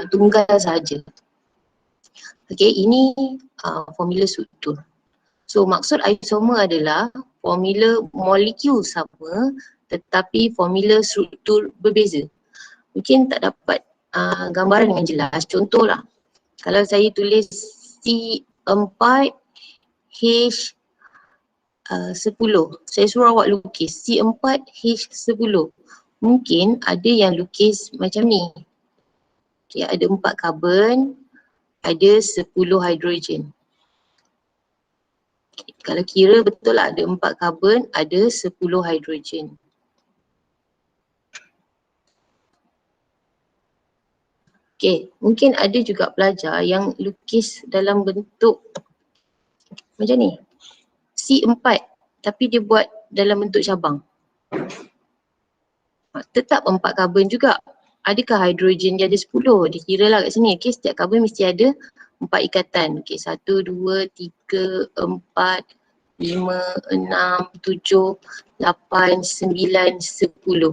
tunggal sahaja. Okey, ini formula struktur. So maksud isomer adalah formula molekul sama tetapi formula struktur berbeza. Mungkin tak dapat gambaran dengan jelas. Contohlah, kalau saya tulis C4H10, saya suruh awak lukis C4H10. Mungkin ada yang lukis macam ni. Okay, ada 4 karbon, ada 10 hidrogen. Okay, kalau kira betul lah ada 4 karbon, ada 10 hidrogen. Okay, mungkin ada juga pelajar yang lukis dalam bentuk macam ni. C4 tapi dia buat dalam bentuk cabang. Tetap 4 karbon juga. Adakah hidrogen dia ada 10? Dia kira lah kat sini. Okay, setiap karbon mesti ada 4 ikatan. Okay, 1, 2, 3, 4, 5, 6, 7, 8, 9, 10.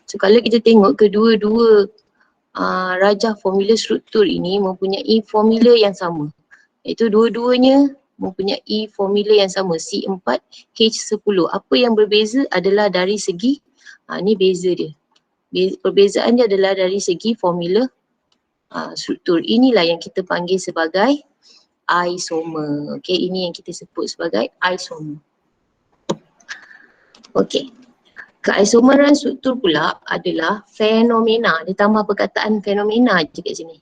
So kalau kita tengok kedua-dua rajah formula struktur ini mempunyai formula yang sama. Iaitu dua-duanya mempunyai formula yang sama, C4H10. Apa yang berbeza adalah dari segi, ni beza dia. Perbezaan dia adalah dari segi formula struktur. Inilah yang kita panggil sebagai isomer. Okay, ini yang kita sebut sebagai isomer. Okay. Keisomeran struktur pula adalah fenomena. Dia tambah perkataan fenomena je kat sini.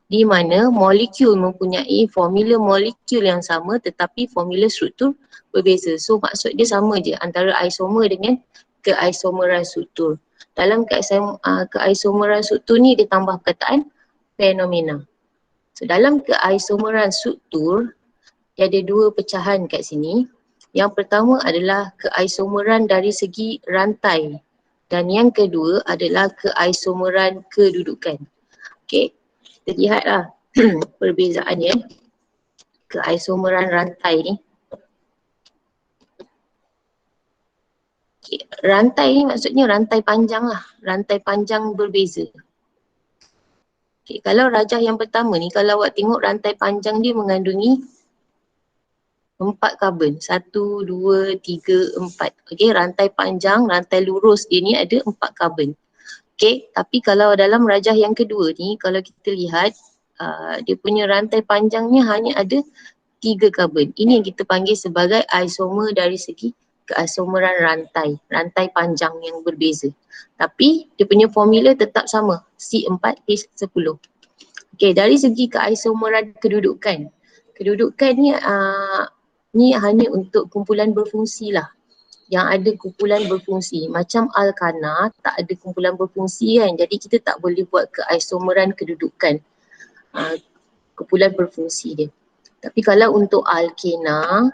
Di mana molekul mempunyai formula molekul yang sama tetapi formula struktur berbeza. So maksud dia sama je antara isomer dengan keisomeran struktur. Dalam keisomeran struktur ni dia tambah perkataan fenomena. So dalam keisomeran struktur dia ada 2 pecahan kat sini. Yang pertama adalah keisomeran dari segi rantai dan yang kedua adalah keisomeran kedudukan. Okey, kita lihatlah perbezaannya. Keisomeran rantai ni. Okay, rantai ni maksudnya rantai panjang lah. Rantai panjang berbeza. Okay, kalau rajah yang pertama ni, kalau awak tengok rantai panjang dia mengandungi 4 karbon. 1, 2, 3, 4. Okey, rantai panjang, rantai lurus dia ni ada 4 karbon. Okey, tapi kalau dalam rajah yang kedua ni, kalau kita lihat dia punya rantai panjangnya hanya ada 3 karbon. Ini yang kita panggil sebagai isomer dari segi keisomeran rantai. Rantai panjang yang berbeza. Tapi dia punya formula tetap sama, C4H10. Okey, dari segi keisomeran kedudukan. Kedudukan ni hanya untuk kumpulan berfungsi lah. Yang ada kumpulan berfungsi. Macam alkana tak ada kumpulan berfungsi kan. Jadi kita tak boleh buat keisomeran kedudukan. Kumpulan berfungsi dia. Tapi kalau untuk alkena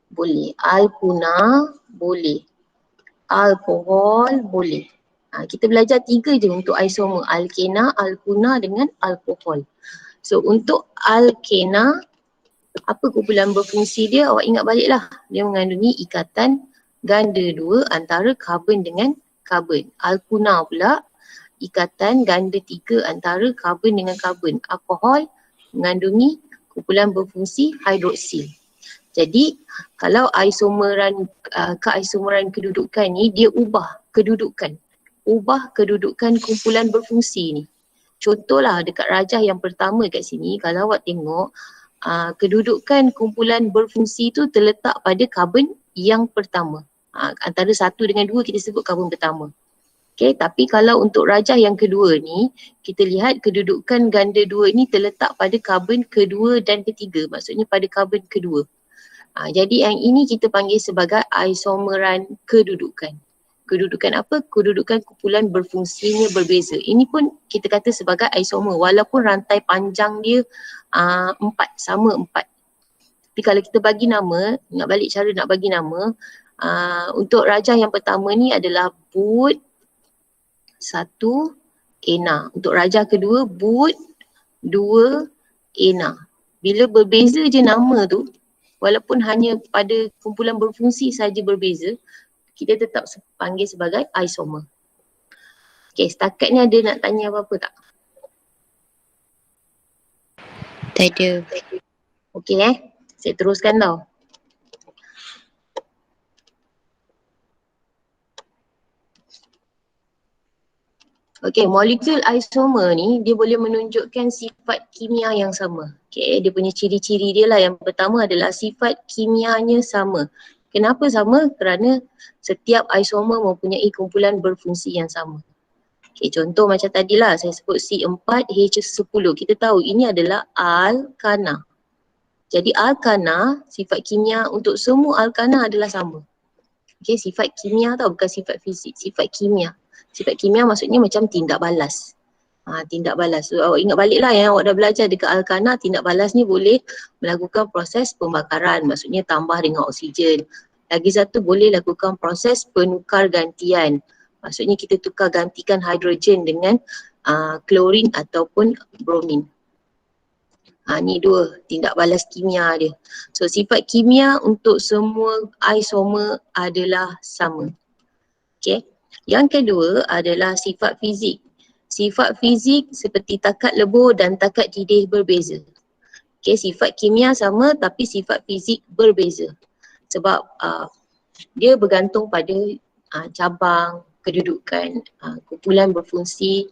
boleh. Alkuna boleh. Alkohol boleh. Kita belajar 3 je untuk isomer. Alkena, alkuna dengan alkohol. So untuk alkena, apa kumpulan berfungsi dia? Awak ingat baliklah. Dia mengandungi ikatan ganda 2 antara karbon dengan karbon. Alkuna pula ikatan ganda 3 antara karbon dengan karbon. Alkohol mengandungi kumpulan berfungsi hidroksil. Jadi kalau keisomeran kedudukan ni dia ubah kedudukan. Ubah kedudukan kumpulan berfungsi ni. Contohlah dekat rajah yang pertama kat sini, kalau awak tengok kedudukan kumpulan berfungsi tu terletak pada karbon yang pertama. Antara 1 dengan 2 kita sebut karbon pertama. Okay, tapi kalau untuk rajah yang kedua ni, kita lihat kedudukan ganda 2 ni terletak pada karbon kedua dan ketiga. Maksudnya pada karbon kedua. Jadi yang ini kita panggil sebagai isomeran kedudukan. Kedudukan apa? Kedudukan kumpulan berfungsinya berbeza. Ini pun kita kata sebagai isomer walaupun rantai panjang dia 4, sama 4. Tapi kalau kita bagi nama, nak balik cara nak bagi nama, untuk rajah yang pertama ni adalah but 1 ena. Untuk rajah kedua but 2 ena. Bila berbeza je nama tu, walaupun hanya pada kumpulan berfungsi saja berbeza, kita tetap panggil sebagai isomer. Okay, setakat ni ada nak tanya apa-apa tak? Ada. Okey saya teruskan tau. Okey, molekul isomer ni dia boleh menunjukkan sifat kimia yang sama. Okey, dia punya ciri-ciri dia lah. Yang pertama adalah sifat kimianya sama. Kenapa sama? Kerana setiap isomer mempunyai kumpulan berfungsi yang sama. Okey, contoh macam tadilah saya sebut C4H10. Kita tahu ini adalah alkana. Jadi alkana, sifat kimia untuk semua alkana adalah sama. Okey, sifat kimia tau, bukan sifat fizik, sifat kimia. Sifat kimia maksudnya macam tindak balas. Tindak balas. So, awak ingat balik lah yang awak dah belajar dekat alkana, tindak balas ni boleh melakukan proses pembakaran, maksudnya tambah dengan oksigen. Lagi satu boleh lakukan proses penukar gantian. Maksudnya kita tukar gantikan hidrogen dengan klorin ataupun bromin. Ni dua tindak balas kimia dia. So sifat kimia untuk semua isomer adalah sama. Okay. Yang kedua adalah sifat fizik. Sifat fizik seperti takat lebur dan takat didih berbeza. Okay, sifat kimia sama tapi sifat fizik berbeza. Sebab dia bergantung pada cabang, kedudukan, kumpulan berfungsi.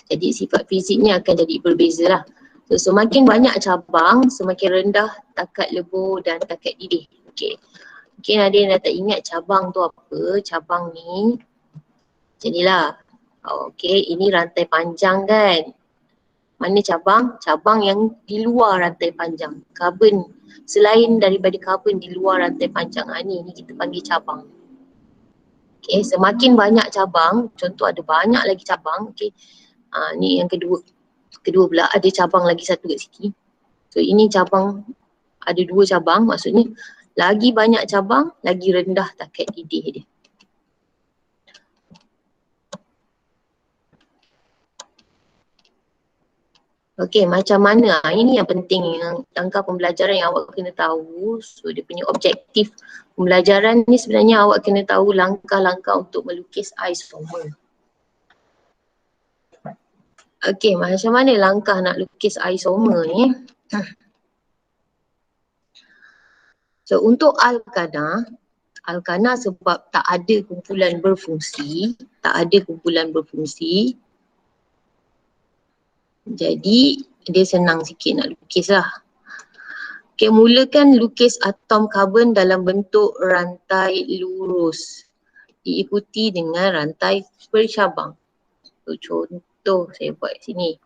Jadi sifat fiziknya akan jadi berbeza lah. So, semakin banyak cabang, semakin rendah takat lebur dan takat didih. Okay. Mungkin ada yang dah tak ingat cabang tu apa. Cabang ni macam ni lah. Okay, ini rantai panjang kan. Mana cabang? Cabang yang di luar rantai panjang. Karbon, selain daripada karbon di luar rantai panjang. Ni kita panggil cabang. Okay, semakin banyak cabang, contoh ada banyak lagi cabang. Okay, ni yang kedua. Kedua pula ada cabang lagi satu kat sini. So ini cabang, ada dua cabang, maksudnya lagi banyak cabang, lagi rendah takat didih dia. Okey, macam mana? Ini yang penting, yang langkah pembelajaran yang awak kena tahu. So dia punya objektif pembelajaran ni sebenarnya awak kena tahu langkah-langkah untuk melukis isomer. Okey, macam mana langkah nak lukis isomer ni? So untuk alkana sebab tak ada kumpulan berfungsi, jadi dia senang sikit nak lukis lah. Okay, mulakan lukis atom karbon dalam bentuk rantai lurus. Diikuti dengan rantai bercabang. So, contoh saya buat sini.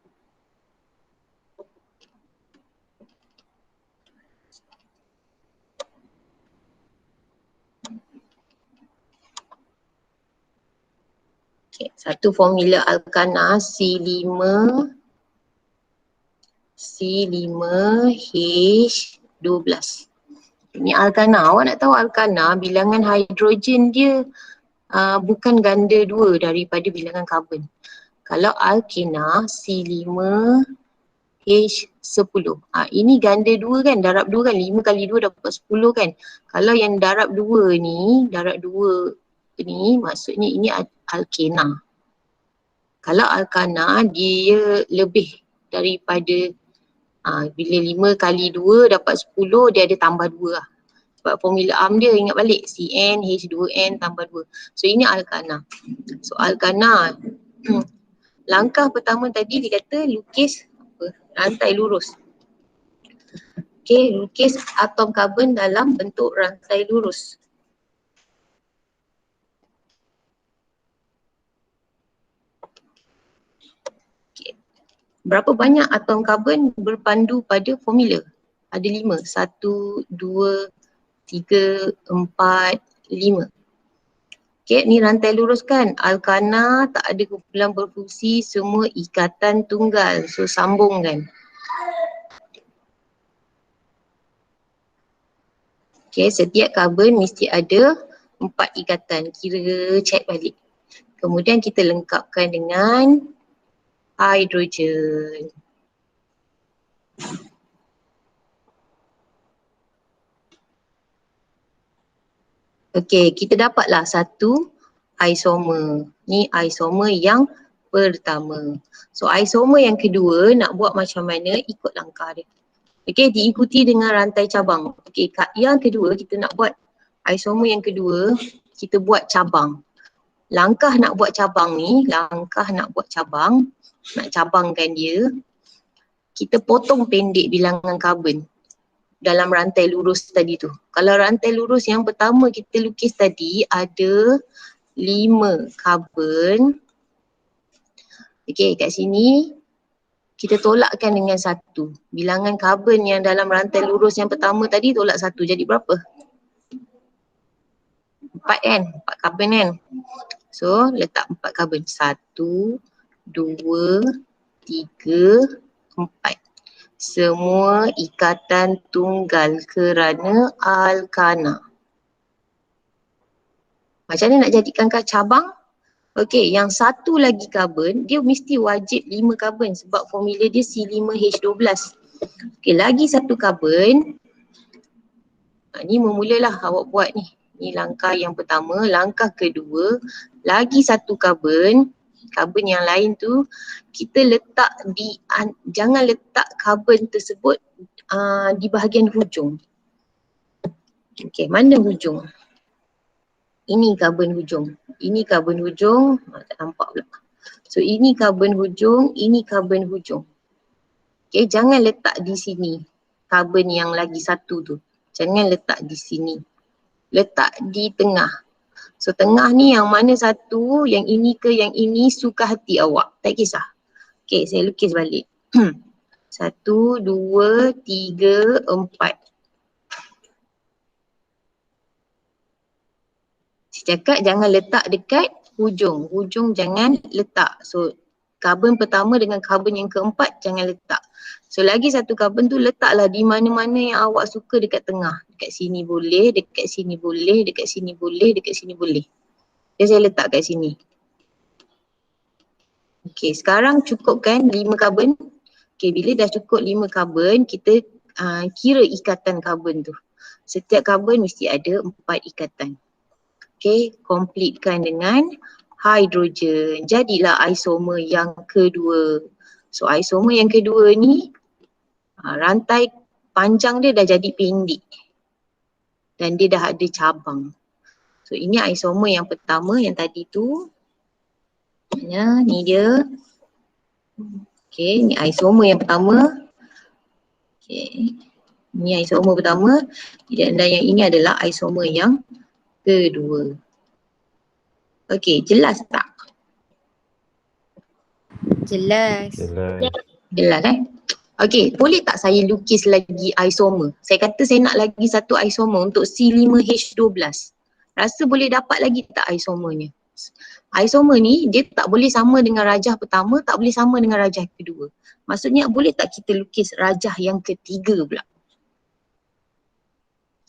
Okay, satu formula alkana C5H12. Ini alkana. Awak nak tahu alkana, bilangan hidrogen dia bukan ganda 2 daripada bilangan karbon. Kalau alkena C5H10. Ini ganda 2 kan, darab 2 kan, 5 kali 2 dapat 10 kan. Kalau yang darab 2 ni, maksudnya ini alkena. Kalau alkana dia lebih daripada bila 5 kali 2 dapat 10, dia ada tambah 2 lah. Sebab formula ARM dia ingat balik, CnH2n tambah 2. So ini alkana. So alkana, langkah pertama tadi dia kata lukis rantai lurus. Okay, lukis atom karbon dalam bentuk rantai lurus. Berapa banyak atom karbon berpandu pada formula? Ada 5. 1, 2, 3, 4, 5. Okay, ni rantai lurus kan. Alkana tak ada kumpulan berfungsi, semua ikatan tunggal. So sambung kan. Okay, setiap karbon mesti ada 4 ikatan. Kira check balik. Kemudian kita lengkapkan dengan hidrogen. Okey, kita dapatlah satu isomer. Ni isomer yang pertama. So isomer yang kedua nak buat macam mana, ikut langkah dia. Okey, diikuti dengan rantai cabang. Okey, yang kedua kita nak buat isomer yang kedua, kita buat cabang. Langkah nak buat cabang ni, nak cabangkan dia, kita potong pendek bilangan karbon dalam rantai lurus tadi tu. Kalau rantai lurus yang pertama kita lukis tadi ada 5 karbon. Okey, kat sini kita tolakkan dengan 1. Bilangan karbon yang dalam rantai lurus yang pertama tadi tolak 1, jadi berapa? 4 kan? 4 karbon kan? So letak 4 karbon. 1, 2, 3, 4. Semua ikatan tunggal kerana alkana. Macam mana nak jadikan cabang? Okey, yang satu lagi karbon, dia mesti wajib 5 karbon sebab formula dia C5H12. Okey, lagi satu karbon. Ni memulalah awak buat ni. Ni langkah yang pertama. Langkah kedua, lagi satu karbon. Karbon yang lain tu, kita letak di, jangan letak karbon tersebut di bahagian hujung. Okey, mana hujung? Ini karbon hujung. Ini karbon hujung. Tak nampak pula. So ini karbon hujung, ini karbon hujung. Okay, jangan letak di sini. Karbon yang lagi satu tu. Jangan letak di sini. Letak di tengah. So tengah ni yang mana satu, yang ini ke yang ini, suka hati awak. Tak kisah. Okay, saya lukis balik. 1, 2, 3, 4. Cakap jangan letak dekat hujung. Hujung jangan letak. So karbon pertama dengan karbon yang keempat jangan letak. So lagi satu karbon tu letaklah di mana-mana yang awak suka dekat tengah. Dekat sini boleh, dekat sini boleh, dekat sini boleh, dekat sini boleh. Jadi saya letak kat sini. Okey, sekarang cukupkan 5 karbon. Okey, bila dah cukup 5 karbon, kita kira ikatan karbon tu. Setiap karbon mesti ada 4 ikatan. Okay, completekan dengan hidrogen. Jadilah isomer yang kedua. So isomer yang kedua ni, rantai panjang dia dah jadi pendek. Dan dia dah ada cabang. So ini isomer yang pertama yang tadi tu. Ya, ni dia. Okay, ni isomer yang pertama. Okay, ni isomer pertama. Dan yang ini adalah isomer yang kedua. Okey, jelas tak? Jelas. Jelas Okey, boleh tak saya lukis lagi isomer? Saya kata saya nak lagi satu isomer untuk C5H12. Rasa boleh dapat lagi tak isomernya? Isomer ni dia tak boleh sama dengan rajah pertama, tak boleh sama dengan rajah kedua. Maksudnya boleh tak kita lukis rajah yang ketiga pula?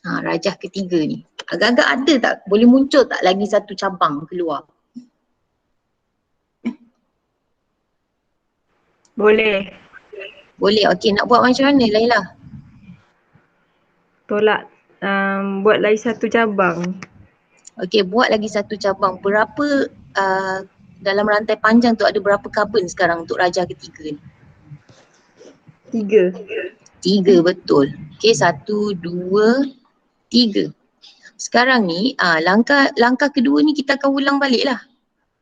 Rajah ketiga ni. Agak-agak ada tak? Boleh muncul tak lagi satu cabang keluar? Boleh. Boleh. Okey, nak buat macam mana Laila? Tolak. Buat lagi satu cabang. Okey, buat lagi satu cabang. Berapa dalam rantai panjang tu ada berapa karbon sekarang untuk rajah ketiga ni? 3. 3, betul. Okey, 1, 2, 3. Sekarang ni langkah kedua ni kita akan ulang balik lah.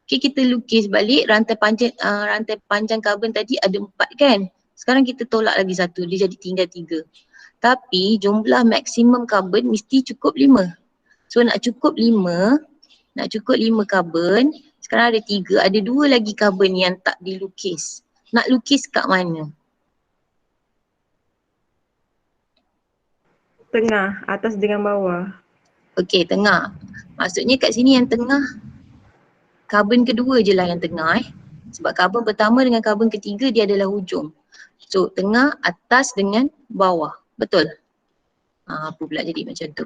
Okey, kita lukis balik rantai panjang karbon tadi ada 4 kan. Sekarang kita tolak lagi 1, dia jadi tinggal 3. Tapi jumlah maksimum karbon mesti cukup 5. So nak cukup 5 karbon, sekarang ada 3, ada 2 lagi karbon yang tak dilukis. Nak lukis kat mana? Tengah, atas dengan bawah. Okey, tengah. Maksudnya kat sini yang tengah, karbon kedua je lah yang tengah Sebab karbon pertama dengan karbon ketiga dia adalah hujung. So tengah, atas dengan bawah. Betul? Apa pula jadi macam tu?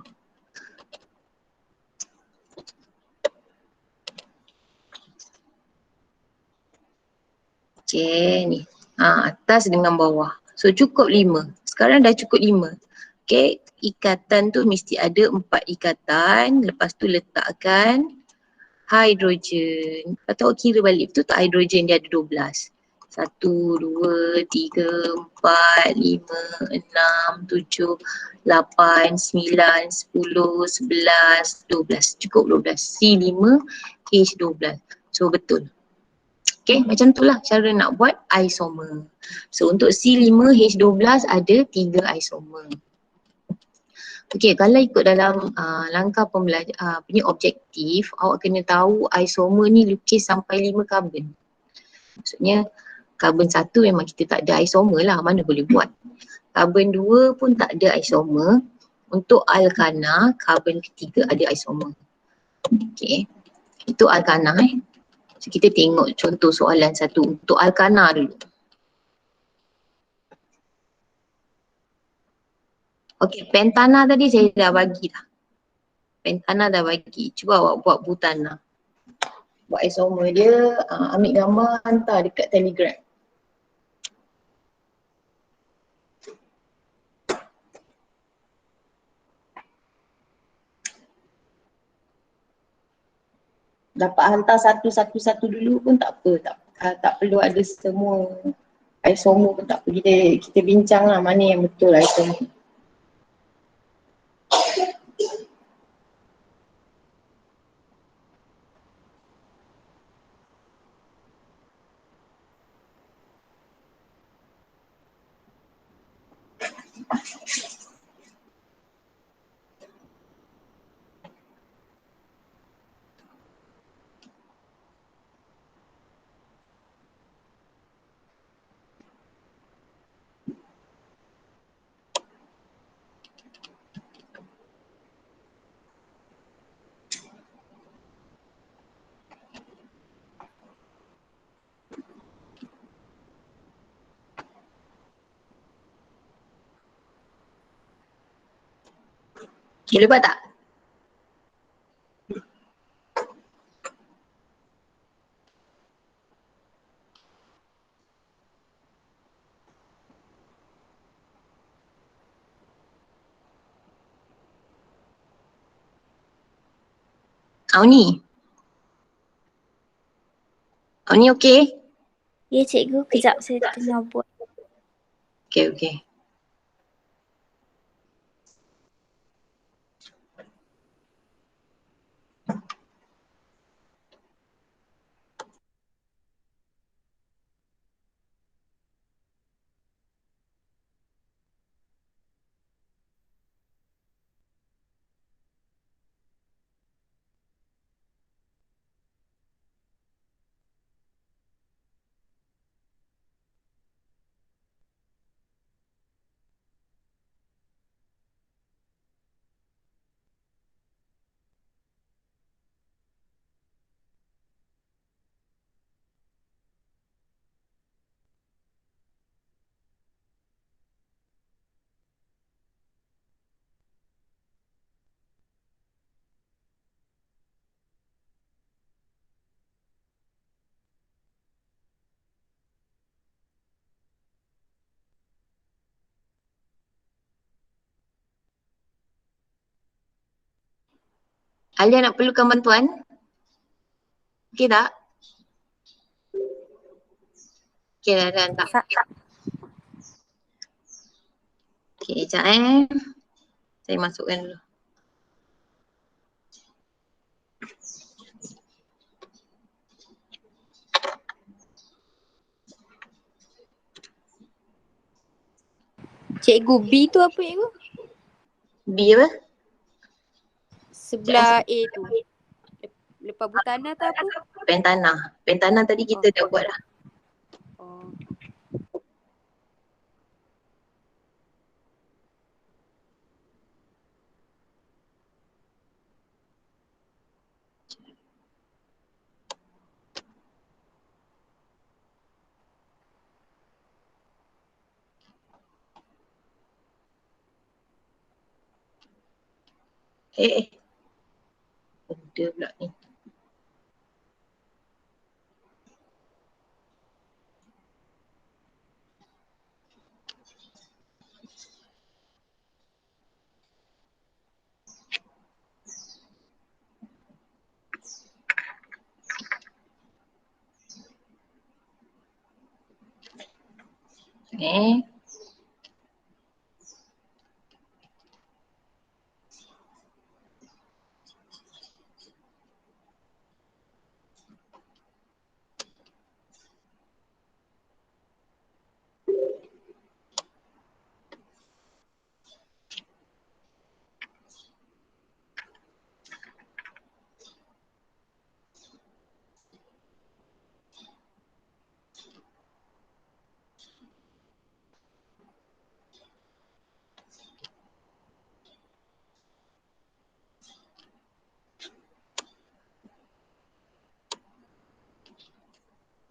Okay ni. Atas dengan bawah. So cukup 5. Sekarang dah cukup 5. Okay, ikatan tu mesti ada 4 ikatan. Lepas tu letakkan hidrogen. Atau kira balik, betul tak hidrogen dia ada 12? 1, 2, 3, 4, 5, 6, 7, 8, 9, 10, 11, 12. Cukup 12. C5, H12. So betul. Okay, macam tu lah cara nak buat isomer. So untuk C5H12 ada 3 isomer. Okay, kalau ikut dalam langkah punya objektif, awak kena tahu isomer ni lukis sampai 5 karbon. Maksudnya karbon 1 memang kita tak ada isomer lah, mana boleh buat. Karbon 2 pun tak ada isomer. Untuk alkana, karbon ketiga ada isomer. Okay, itu alkana So kita tengok contoh soalan satu untuk alkana dulu. Okay, pentana tadi saya dah bagi dah. Pentana dah bagi. Cuba awak buat butana. Buat isomer dia, ambil gambar, hantar dekat Telegram. Dapat hantar satu-satu dulu pun tak apa. Tak perlu ada semua isomer pun tak apa. Kita bincang lah mana yang betul isomer. Boleh buat tak? Auni? Auni okey? Ya cikgu, kejap saya tengah buat. Okey. Alia nak perlukan bantuan? Okey tak? Okey dah hantar. Okey, sekejap Saya masukkan dulu. Cikgu, B tu apa cikgu? B apa? Sebelah A tu. Lepas butana tu apa? Pentana. Pentana tadi kita dah buat dah. Oh. Benda pula ni.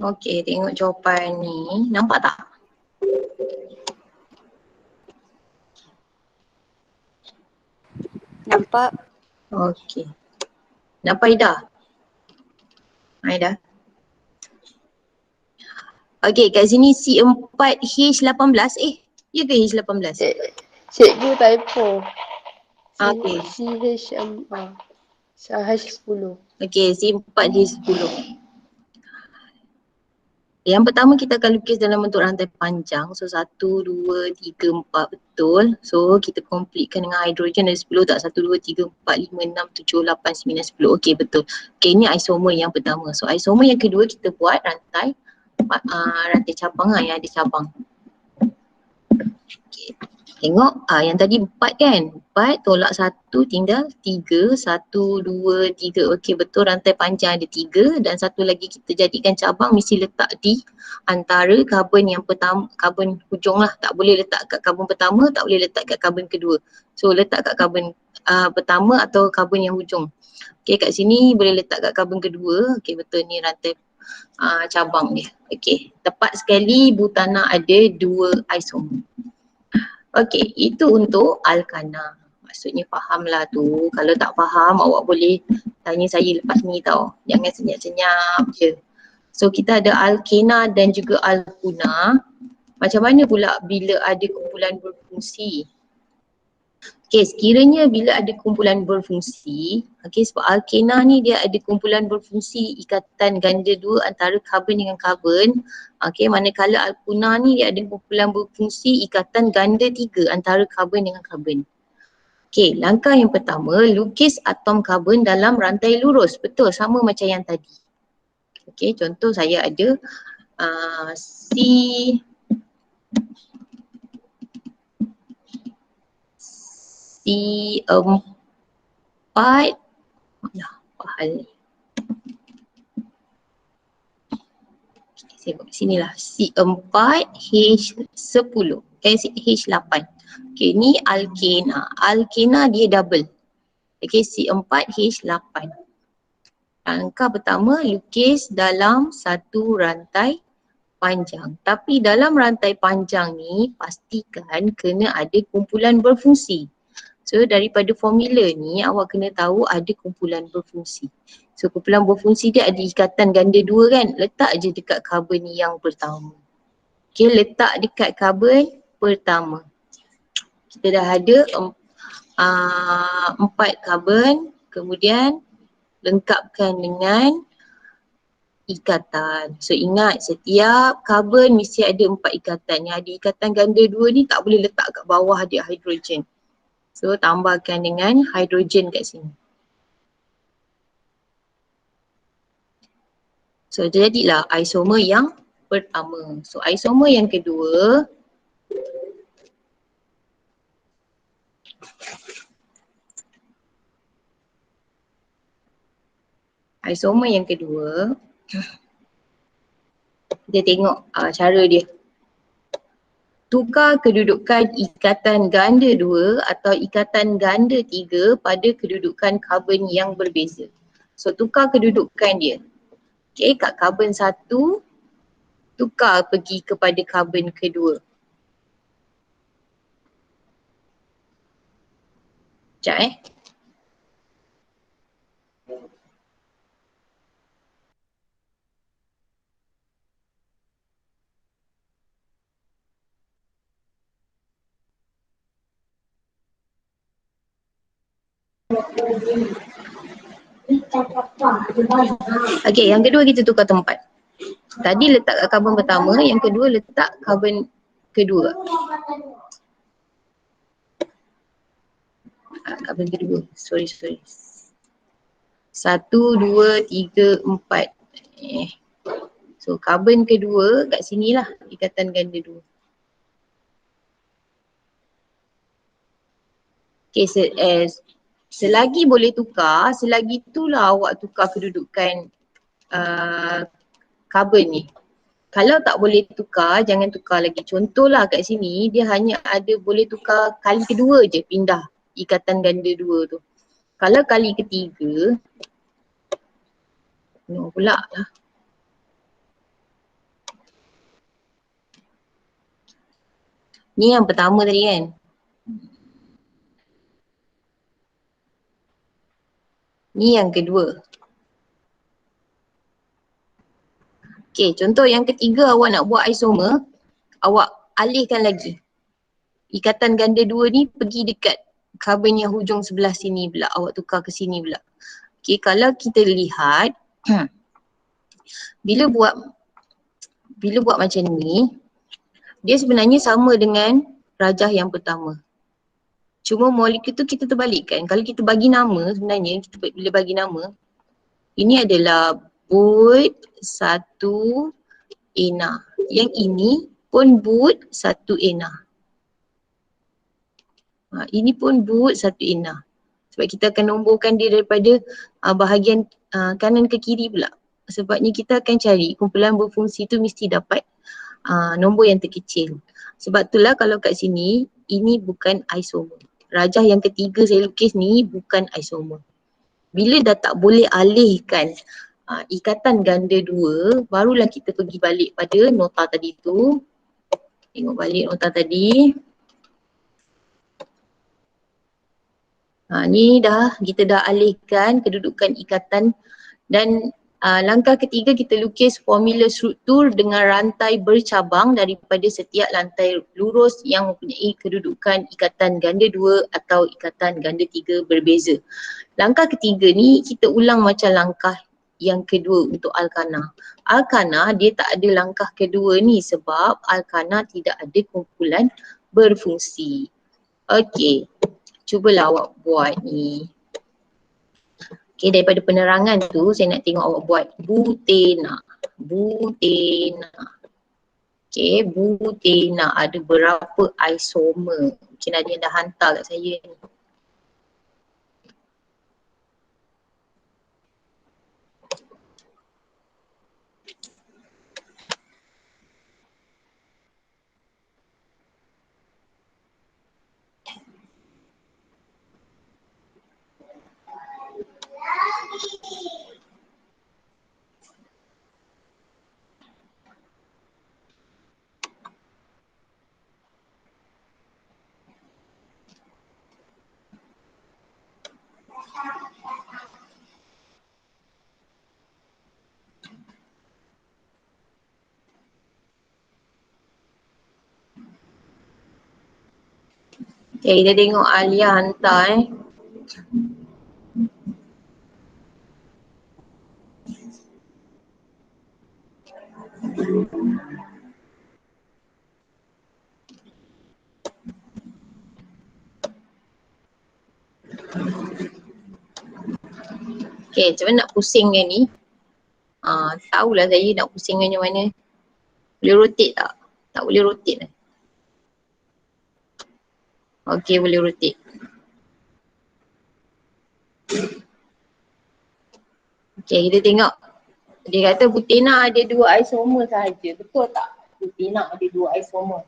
Okey, tengok jawapan ni. Nampak tak? Nampak? Okey. Nampak Ida? Ida? Okey, kat sini C4H18. Ya ke H18? Cikgu typo. Okey. H10. Okey, C4H10. Yang pertama kita akan lukis dalam bentuk rantai panjang. So 1, 2, 3, 4 betul. So kita completekan dengan hidrogen ada 10 tak? 1, 2, 3, 4, 5, 6, 7, 8, 9, 10. Okey betul. Okey ini isomer yang pertama. So isomer yang kedua kita buat rantai cabang yang ada cabang. Okey. Tengok yang tadi 4 kan? 4 tolak 1 tinggal 3. 1, 2, 3. Okey betul rantai panjang ada 3 dan satu lagi kita jadikan cabang mesti letak di antara karbon yang pertama, karbon hujung lah. Tak boleh letak kat karbon pertama, tak boleh letak kat karbon kedua. So letak kat karbon pertama atau karbon yang hujung. Okey kat sini boleh letak kat karbon kedua. Okey betul ni rantai cabang dia. Okey tepat sekali butana ada 2 isomer. Okey, itu untuk alkana. Maksudnya fahamlah tu. Kalau tak faham awak boleh tanya saya lepas ni tau. Jangan senyap-senyap je. So kita ada alkena dan juga alkuna. Macam mana pula bila ada kumpulan berfungsi? Okey, sekiranya bila ada kumpulan berfungsi, okey sebab alkena ni dia ada kumpulan berfungsi ikatan ganda dua antara karbon dengan karbon. Okey, manakala alkuna ni dia ada kumpulan berfungsi ikatan ganda 3 antara karbon dengan karbon. Okey, langkah yang pertama lukis atom karbon dalam rantai lurus. Betul, sama macam yang tadi. Okey, contoh saya ada C4 apa hal ni? Saya buat sinilah C4H10 H8. Okey ni alkena. Alkena dia double. Okey C4H8. Langkah pertama lukis dalam satu rantai panjang. Tapi dalam rantai panjang ni pastikan kena ada kumpulan berfungsi. So daripada formula ni awak kena tahu ada kumpulan berfungsi. So kumpulan berfungsi dia ada ikatan ganda 2 kan? Letak je dekat karbon yang pertama. Okay, letak dekat karbon pertama. Kita dah ada 4 karbon, kemudian lengkapkan dengan ikatan. So ingat setiap karbon mesti ada 4 ikatan. Yang ada ikatan ganda 2 ni tak boleh letak kat bawah dia hidrogen. So tambahkan dengan hidrogen kat sini. So jadilah isomer yang pertama. So isomer yang kedua kita tengok cara dia. Tukar kedudukan ikatan ganda 2 atau ikatan ganda 3 pada kedudukan karbon yang berbeza. So tukar kedudukan dia. Okay, kat karbon 1 tukar pergi kepada karbon kedua. Sekejap Okey, yang kedua kita tukar tempat. Tadi letak kat karbon pertama, yang kedua letak karbon kedua. Carbon kedua. Sorry. 1, 2, 3, 4. So carbon kedua kat sinilah ikatan ganda 2. Okay, selagi boleh tukar, selagi itulah awak tukar kedudukan carbon ni. Kalau tak boleh tukar, jangan tukar lagi. Contohlah kat sini, dia hanya ada boleh tukar kali kedua je pindah ikatan ganda 2 tu. Kalau kali ketiga, no pula lah. Ni yang pertama tadi kan. Ni yang kedua. Okay, contoh yang ketiga awak nak buat isomer, awak alihkan lagi. Ikatan ganda 2 ni pergi dekat carbon yang hujung sebelah sini pula, awak tukar ke sini pula. Okay, kalau kita lihat, bila buat macam ni, dia sebenarnya sama dengan rajah yang pertama. Cuma molekul tu kita terbalikkan. Kalau kita bagi nama sebenarnya, kita bila bagi nama, ini adalah but 1 ena. Yang ini pun but 1 ena. Ini pun but 1 ena. Sebab kita akan nomborkan dia daripada bahagian kanan ke kiri pula. Sebabnya kita akan cari kumpulan berfungsi tu mesti dapat nombor yang terkecil. Sebab itulah kalau kat sini, ini bukan isomer. Rajah yang ketiga saya lukis ni bukan isomer. Bila dah tak boleh alihkan ikatan ganda 2, barulah kita pergi balik pada nota tadi tu. Tengok balik nota tadi. Ni kita dah alihkan kedudukan ikatan dan langkah ketiga kita lukis formula struktur dengan rantai bercabang daripada setiap lantai lurus yang mempunyai kedudukan ikatan ganda 2 atau ikatan ganda 3 berbeza. Langkah ketiga ni kita ulang macam langkah yang kedua untuk alkana. Alkana dia tak ada langkah kedua ni sebab alkana tidak ada kumpulan berfungsi. Okey. Cubalah awak buat ni. Okay, daripada penerangan tu saya nak tengok awak buat butena. Okay, butena ada berapa isomer? Mungkin ada yang dah hantar kat saya ni. Okay, kita tengok Alia hantar Okay, macam mana nak pusingkan ni? Tahulah saya nak pusingkan macam mana. Boleh rotate tak? Tak boleh rotate lah. Okay, boleh rotate. Okay, kita tengok. Dia kata butena ada 2 isomer sahaja. Betul tak? Butena ada 2 isomer.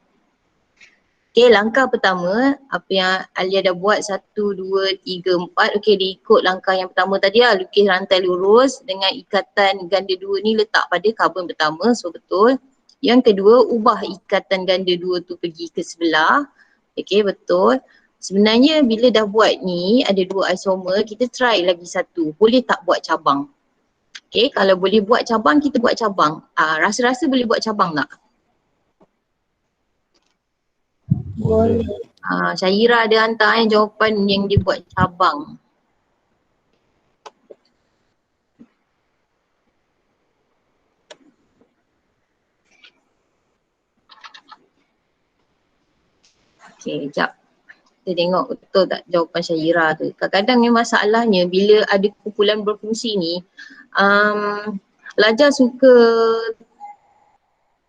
Okay, langkah pertama, apa yang Alia dah buat 1, 2, 3, 4. Okay, dia ikut langkah yang pertama tadi lah. Lukis rantai lurus dengan ikatan ganda 2 ni letak pada karbon pertama. So, betul. Yang kedua, ubah ikatan ganda 2 tu pergi ke sebelah. Okay, betul. Sebenarnya bila dah buat ni, ada 2 isomer, kita try lagi satu. Boleh tak buat cabang? Okay, kalau boleh buat cabang, kita buat cabang. Rasa-rasa boleh buat cabang tak? Boleh. Syaira ada hantar jawapan yang dia buat cabang. Okay, sekejap. Kita tengok betul tak jawapan Syahira tu. Kadang-kadang ni masalahnya bila ada kumpulan berfungsi ni, pelajar suka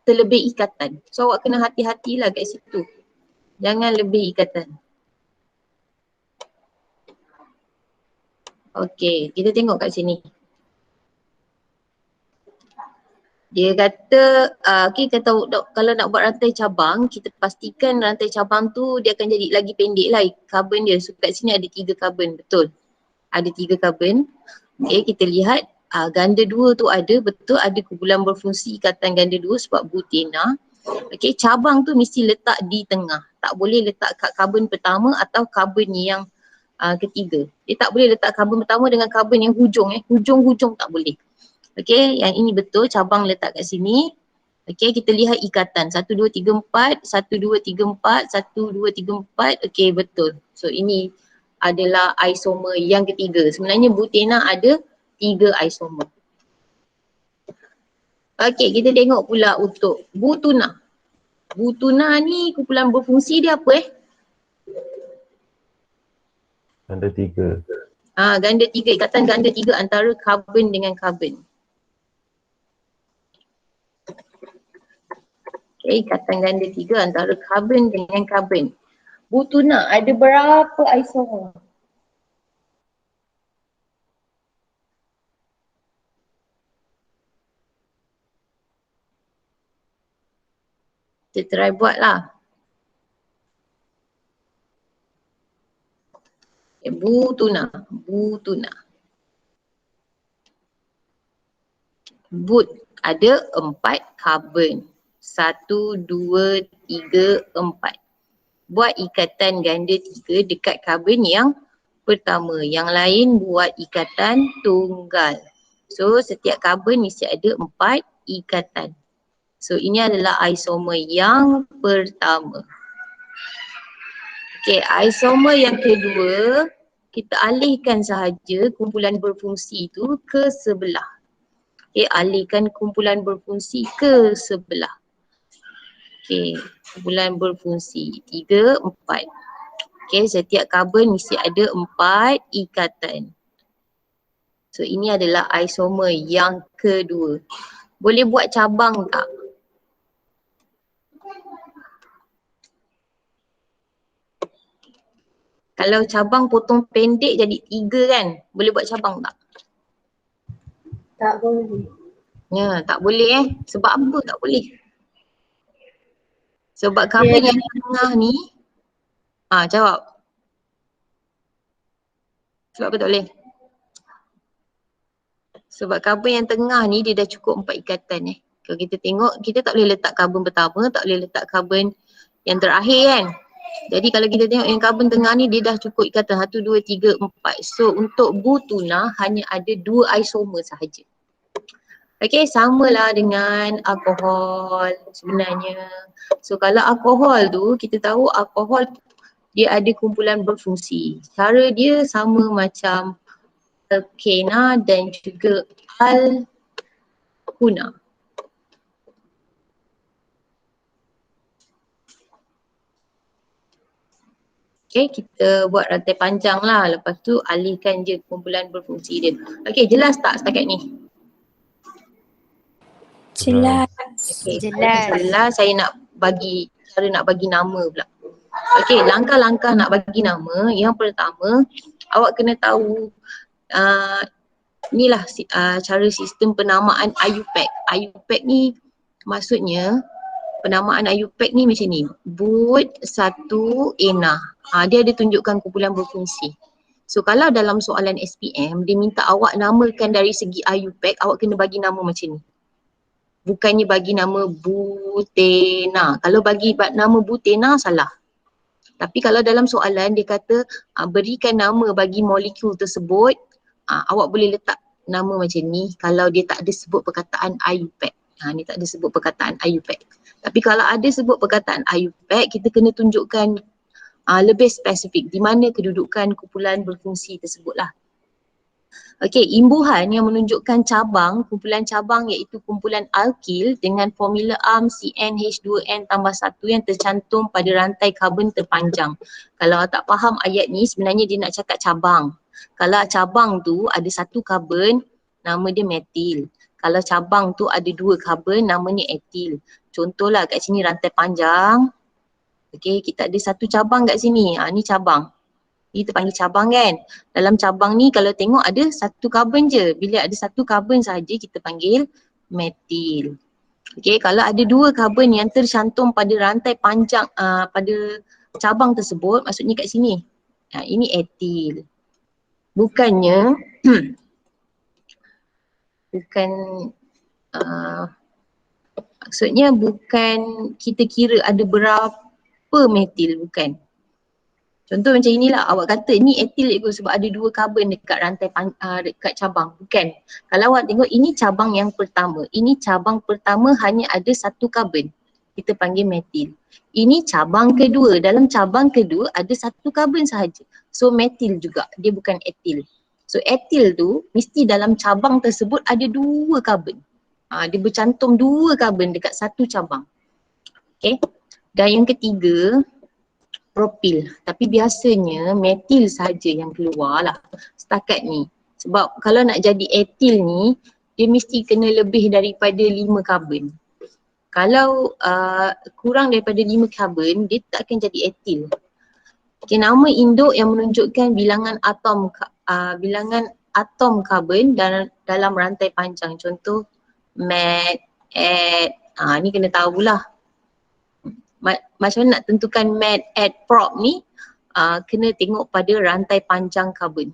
terlebih ikatan. So awak kena hati-hatilah kat situ. Jangan lebih ikatan. Okay, kita tengok kat sini. Dia kata, kita tahu kalau nak buat rantai cabang, kita pastikan rantai cabang tu dia akan jadi lagi pendek lah carbon dia. So kat sini ada 3 carbon, betul. Ada 3 carbon. Okay, kita lihat ganda 2 tu ada, betul ada kumpulan berfungsi ikatan ganda 2 sebab butena. Okay, cabang tu mesti letak di tengah. Tak boleh letak kat carbon pertama atau carbon yang ketiga. Dia tak boleh letak carbon pertama dengan carbon yang hujung. Hujung-hujung tak boleh. Okay, yang ini betul, cabang letak kat sini. Okay, kita lihat ikatan 1, 2, 3, 4, 1, 2, 3, 4, 1, 2, 3, 4. Okay, betul. So ini adalah isomer yang ketiga. Sebenarnya butena ada 3 isomer. Okay, kita tengok pula untuk butuna. Butuna ni kumpulan berfungsi dia apa Ganda 3. Ganda 3, ikatan ganda 3 antara karbon dengan karbon. Okay, ikatan ganda 3 antara karbon dengan karbon. Butuna ada berapa isomer? Kita try buat lah. Okay, butuna. But ada 4 karbon. 1, 2, 3, 4. Buat ikatan ganda 3 dekat karbon yang pertama. Yang lain buat ikatan tunggal. So setiap karbon mesti ada 4 ikatan. So ini adalah isomer yang pertama. Okay, isomer yang kedua, kita alihkan sahaja kumpulan berfungsi itu ke sebelah. Okay, alihkan kumpulan berfungsi ke sebelah. Okay, kumpulan berfungsi 3, 4. Okay, setiap karbon mesti ada 4 ikatan. So ini adalah isomer yang kedua. Boleh buat cabang tak? Kalau cabang potong pendek jadi 3 kan? Boleh buat cabang tak? Tak boleh. Ya, tak boleh Sebab apa tak boleh? Sebab karbon yang tengah ni, jawab. Sebab apa tak boleh? Sebab karbon yang tengah ni dia dah cukup 4 ikatan Kalau kita tengok, kita tak boleh letak karbon pertama, tak boleh letak karbon yang terakhir kan. Jadi kalau kita tengok yang karbon tengah ni dia dah cukup ikatan 1, 2, 3, 4. So untuk butuna hanya ada 2 isomer sahaja. Okay, samalah dengan alkohol sebenarnya. So kalau alkohol tu, kita tahu alkohol dia ada kumpulan berfungsi. Cara dia sama macam alkena dan juga alkuna. Okay, kita buat rantai panjang lah. Lepas tu alihkan je kumpulan berfungsi dia. Okay, jelas tak setakat ni? Jelas. Okay, Jelas. jelas. Saya nak bagi cara nak bagi nama pula. Okay, langkah-langkah nak bagi nama. Yang pertama, awak kena tahu inilah cara sistem penamaan IUPAC. IUPAC ni maksudnya penamaan IUPAC ni macam ni. But 1 ENA. Dia ada tunjukkan kumpulan berfungsi. So kalau dalam soalan SPM, dia minta awak namakan dari segi IUPAC, awak kena bagi nama macam ni. Bukannya bagi nama butena. Kalau bagi nama butena salah. Tapi kalau dalam soalan dia kata berikan nama bagi molekul tersebut, awak boleh letak nama macam ni kalau dia tak ada sebut perkataan IUPAC. Ni tak ada sebut perkataan IUPAC. Tapi kalau ada sebut perkataan IUPAC, kita kena tunjukkan lebih spesifik di mana kedudukan kumpulan berfungsi tersebut lah. Okey, imbuhan yang menunjukkan cabang, kumpulan cabang iaitu kumpulan alkil dengan formula ARM CnH2n tambah 1 yang tercantum pada rantai karbon terpanjang. Kalau tak faham ayat ni, sebenarnya dia nak cakap cabang. Kalau cabang tu ada satu karbon, nama dia metil. Kalau cabang tu ada dua karbon, namanya etil. Contohlah kat sini rantai panjang. Okey, kita ada satu cabang kat sini. Ni cabang. Kita panggil cabang kan. Dalam cabang ni kalau tengok ada satu karbon je. Bila ada satu karbon sahaja kita panggil metil. Okey, kalau ada dua karbon yang tercantum pada rantai panjang pada cabang tersebut, maksudnya kat sini. Ini etil. Bukannya bukan maksudnya bukan kita kira ada berapa metil, bukan. Contoh macam inilah, awak kata ni etil ikut sebab ada dua karbon dekat rantai dekat cabang. Bukan. Kalau awak tengok ini cabang yang pertama. Ini cabang pertama hanya ada satu karbon. Kita panggil metil. Ini cabang kedua. Dalam cabang kedua ada satu karbon sahaja. So metil juga. Dia bukan etil. So etil tu mesti dalam cabang tersebut ada dua karbon. Dia bercantum dua karbon dekat satu cabang. Okay. Dan yang ketiga, propil. Tapi biasanya metil saja yang keluar lah setakat ni. Sebab kalau nak jadi etil ni, dia mesti kena lebih daripada 5 karbon. Kalau kurang daripada 5 karbon, dia tak akan jadi etil. Okay, nama induk yang menunjukkan bilangan atom karbon dalam rantai panjang. Contoh met, at, ni kena tahulah. Macam mana nak tentukan met, at, prop ni, kena tengok pada rantai panjang karbon.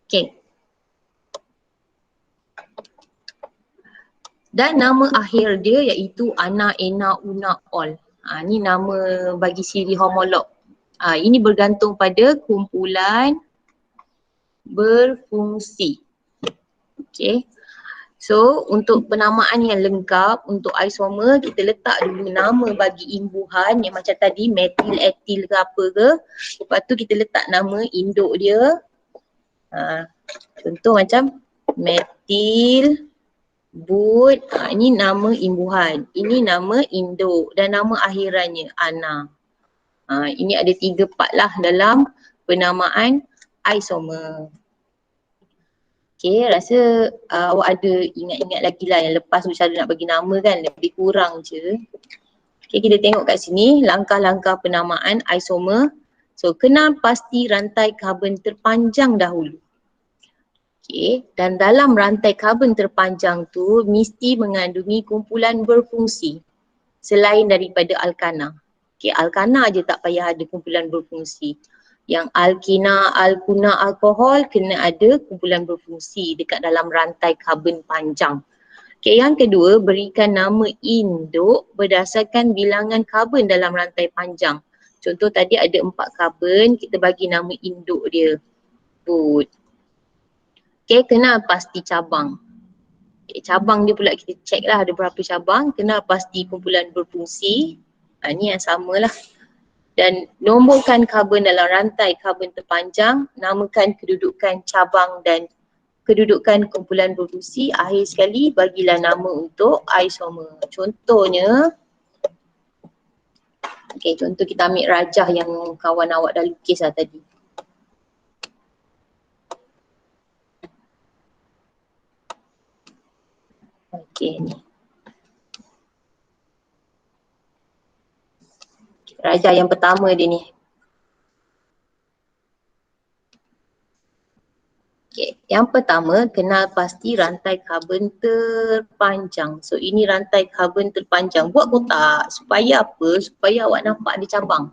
Okay. Dan nama akhir dia iaitu ana, ena, una, ol. Ni nama bagi siri homolog. Ini bergantung pada kumpulan berfungsi. Okay. So untuk penamaan yang lengkap untuk isomer, kita letak dulu nama bagi imbuhan yang macam tadi metil, etil ke apa ke. Lepas tu kita letak nama induk dia. Contoh macam metil, but, ini nama imbuhan. Ini nama induk dan nama akhirannya ana. Ini ada 3 part lah dalam penamaan isomer. Okay, rasa awak ada ingat-ingat lagi lah yang lepas tu cara nak bagi nama kan, lebih kurang je. Okay, kita tengok kat sini langkah-langkah penamaan isomer. So, kenal pasti rantai karbon terpanjang dahulu. Okay, dan dalam rantai karbon terpanjang tu mesti mengandungi kumpulan berfungsi selain daripada alkana. Okay, alkana je tak payah ada kumpulan berfungsi. Yang alkina, alkuna, alkohol kena ada kumpulan berfungsi dekat dalam rantai karbon panjang. Okay, yang kedua, berikan nama induk berdasarkan bilangan karbon dalam rantai panjang. Contoh tadi ada 4 karbon, kita bagi nama induk dia. But. Okay, kenal pasti cabang. Okay, cabang dia pula kita check lah ada berapa cabang. Kenal pasti kumpulan berfungsi. Ni yang samalah. Dan nomborkan karbon dalam rantai karbon terpanjang, namakan kedudukan cabang dan kedudukan kumpulan berfungsi. Akhir sekali bagilah nama untuk isomer. Contohnya, okay, contoh kita ambil rajah yang kawan awak dah lukis lah tadi. Okay, ni. Rajah yang pertama dia ni. Okay, yang pertama kenal pasti rantai karbon terpanjang. So ini rantai karbon terpanjang. Buat kotak supaya apa? Supaya awak nampak ada cabang.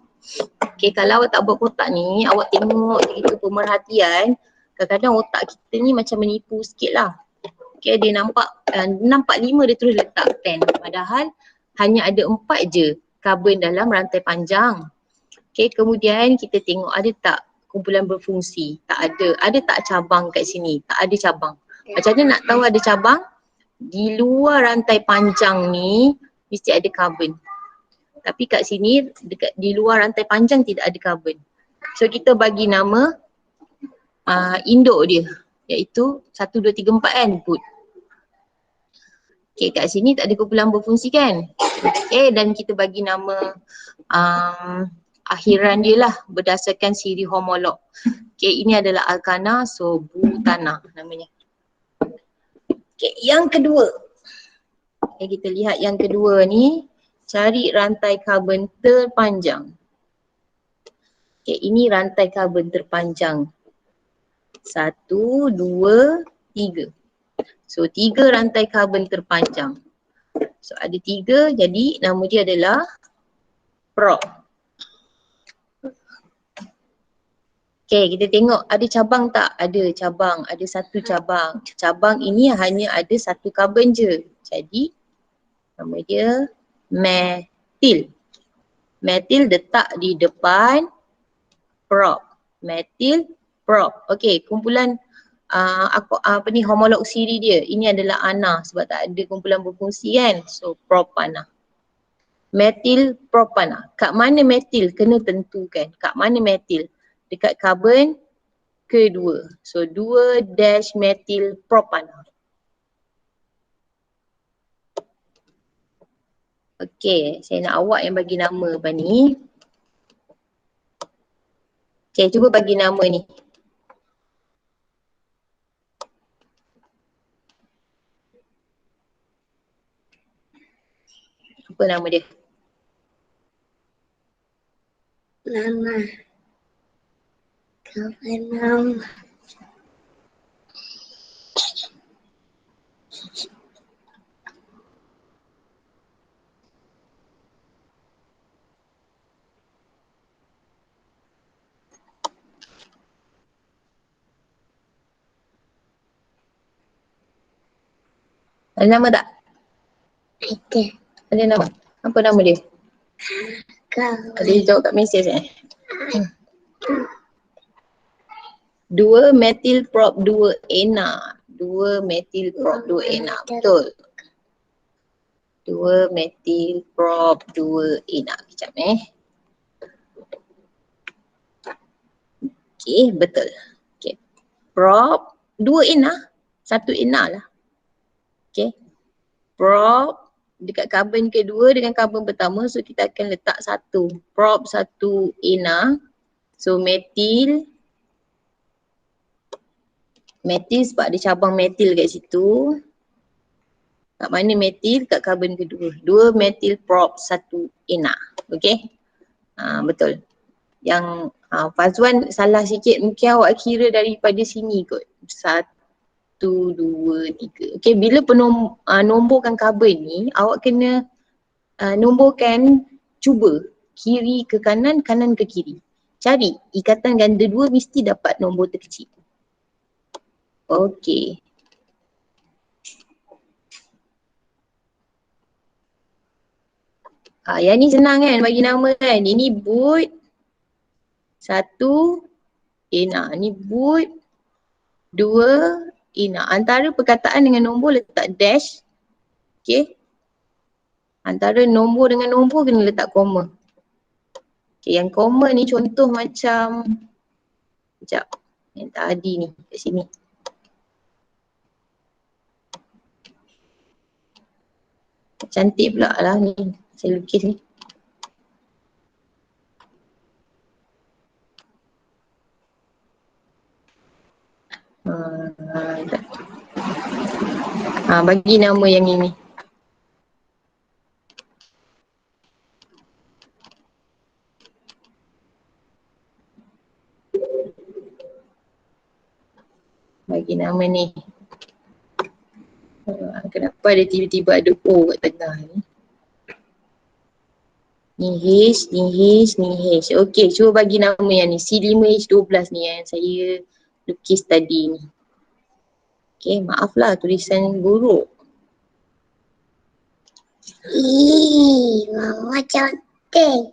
Okay, kalau awak tak buat kotak ni, awak tengok kita pemerhatian, kadang-kadang otak kita ni macam menipu sikit lah. Okay, dia nampak 5 dia terus letak 10. Padahal hanya ada 4 je karbon dalam rantai panjang. Okay, kemudian kita tengok ada tak kumpulan berfungsi? Tak ada. Ada tak cabang kat sini? Tak ada cabang. Macam mana nak tahu ada cabang? Di luar rantai panjang ni mesti ada karbon. Tapi kat sini dekat di luar rantai panjang tidak ada karbon. So kita bagi nama induk dia iaitu 1, 2, 3, 4 kan, put. Okay, kat sini tak ada kumpulan berfungsi kan. Okay, dan kita bagi nama akhiran dia lah berdasarkan siri homolog. Okay, ini adalah alkana, so butana namanya. Okay, yang kedua. Okay, kita lihat yang kedua ni, cari rantai karbon terpanjang. Okay, ini rantai karbon terpanjang. 1, 2, 3. So 3 rantai karbon terpanjang. So ada 3, jadi nama dia adalah prop. Okay, kita tengok ada cabang tak? Ada cabang, ada 1 cabang. Cabang ini hanya ada 1 karbon je. Jadi nama dia metil. Metil letak di depan prop. Metil prop. Okay, kumpulan apa ni homolog siri dia. Ini adalah ana sebab tak ada kumpulan berfungsi kan. So propana. Metil propana. Kat mana metil? Kena tentukan. Kat mana metil? Dekat karbon kedua. So 2 dash metil propana. Okay, saya nak awak yang bagi nama apa ni. Okay, cuba bagi nama ni. Apa nama dia? Nama. Kapan nama? Ada nama tak? Ada. Ada nama? Apa nama dia? Kawan. Ada jawab kat mesej 2 metil prop 2 ena. 2 metil prop 2 ena. Betul. 2 metil prop 2 ena. Kejap Okay, betul. Okay. Prop 2 ena. 1 ena lah. Okay. Prop dekat karbon kedua dengan karbon pertama, so kita akan letak 1. Prop 1 ena. So metil sebab ada cabang metil kat situ. Kat mana metil? Kat karbon kedua. 2 metil prop 1 ena. Okay. Betul. Yang Fazwan salah sikit, mungkin awak kira daripada sini kot. 1, 2, 3. Okay, bila nomborkan karbon ni, awak kena nomborkan, cuba kiri ke kanan, kanan ke kiri. Cari ikatan ganda 2 mesti dapat nombor terkecil. Okay. Yang ni senang kan bagi nama kan. Ini but 1 ena. Ni but 2 ena. Antara perkataan dengan nombor letak dash. Okay. Antara nombor dengan nombor kena letak koma. Okay, yang koma ni contoh macam, sekejap, yang tadi ni kat sini. Cantik pula lah ni, saya lukis ni. Bagi nama yang ini. Bagi nama ni. Kenapa ada tiba-tiba ada O kat tengah ni? Ni H, ni H, ni H. Okey, cuba bagi nama yang ni. C5H12 ni yang saya lukis tadi ni. Okey, maaflah tulisan buruk. Mama cantik.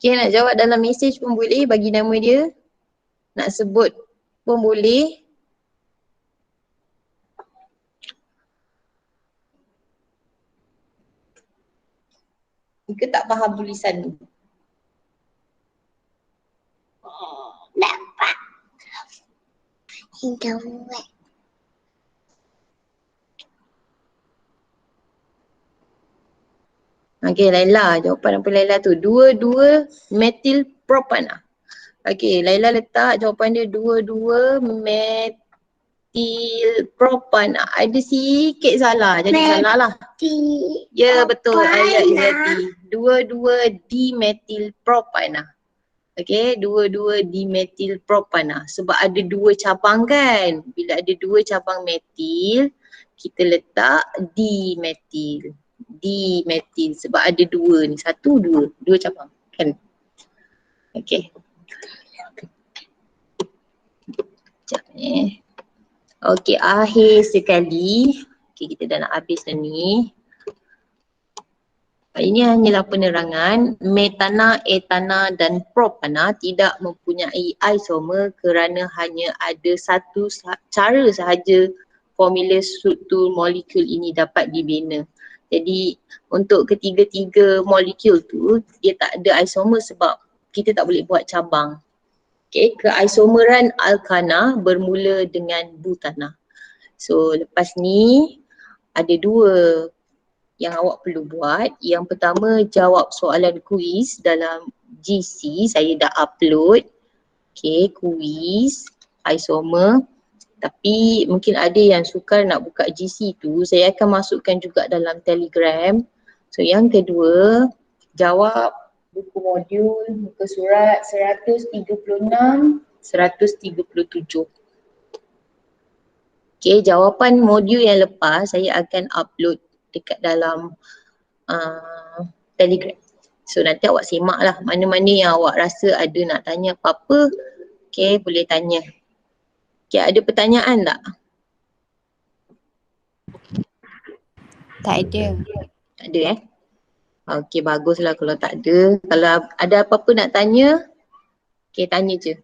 Okay, nak jawab dalam mesej pun boleh, bagi nama dia. Nak sebut pun boleh. Ke tak faham tulisan ni? Dapat. Hingga buat. Okey, Laila. Jawapan apa Laila tu? 2,2 metil propana. Okey, Laila letak jawapan dia 2,2 metil propana. Ada sikit salah, jadi salah lah. Ya betul, ayat Izzati. 2,2 dimetil propana. Okey, 2,2 dimetil propana. Sebab ada dua cabang kan. Bila ada dua cabang metil, kita letak dimetil. Dimetil sebab ada dua ni. Satu, dua cabang kan. Okey. Sekejap ni. Okey, akhir sekali. Okey, kita dah nak habis dah ni. Ini hanyalah penerangan metana, etana dan propana tidak mempunyai isomer kerana hanya ada satu cara sahaja formula struktur molekul ini dapat dibina. Jadi untuk ketiga-tiga molekul tu dia tak ada isomer sebab kita tak boleh buat cabang. Okay, keisomeran alkana bermula dengan butana. So lepas ni ada dua yang awak perlu buat. Yang pertama, jawab soalan kuis dalam GC, saya dah upload. Okay, kuis isomer. Tapi mungkin ada yang sukar nak buka GC tu, saya akan masukkan juga dalam Telegram. So yang kedua, jawab buku modul muka surat 136, 137. Okay, jawapan modul yang lepas saya akan upload dekat dalam Telegram. So nanti awak semak lah mana-mana yang awak rasa ada nak tanya apa-apa. Okay, boleh tanya. Okay, ada pertanyaan tak? Tak ada. Tak ada Okay, baguslah kalau tak ada. Kalau ada apa-apa nak tanya, okay, tanya je.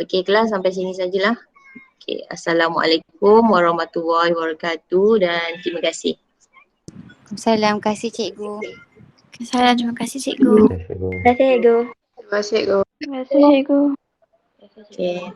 Okay, kelas sampai sini sajalah. Okay, Assalamualaikum warahmatullahi wabarakatuh dan terima kasih. Salam, kasih cikgu. Salam, terima kasih cikgu. Terima kasih. Terima kasih, Ego. Terima kasih, Cikgu. Terima kasih cikgu. Okay.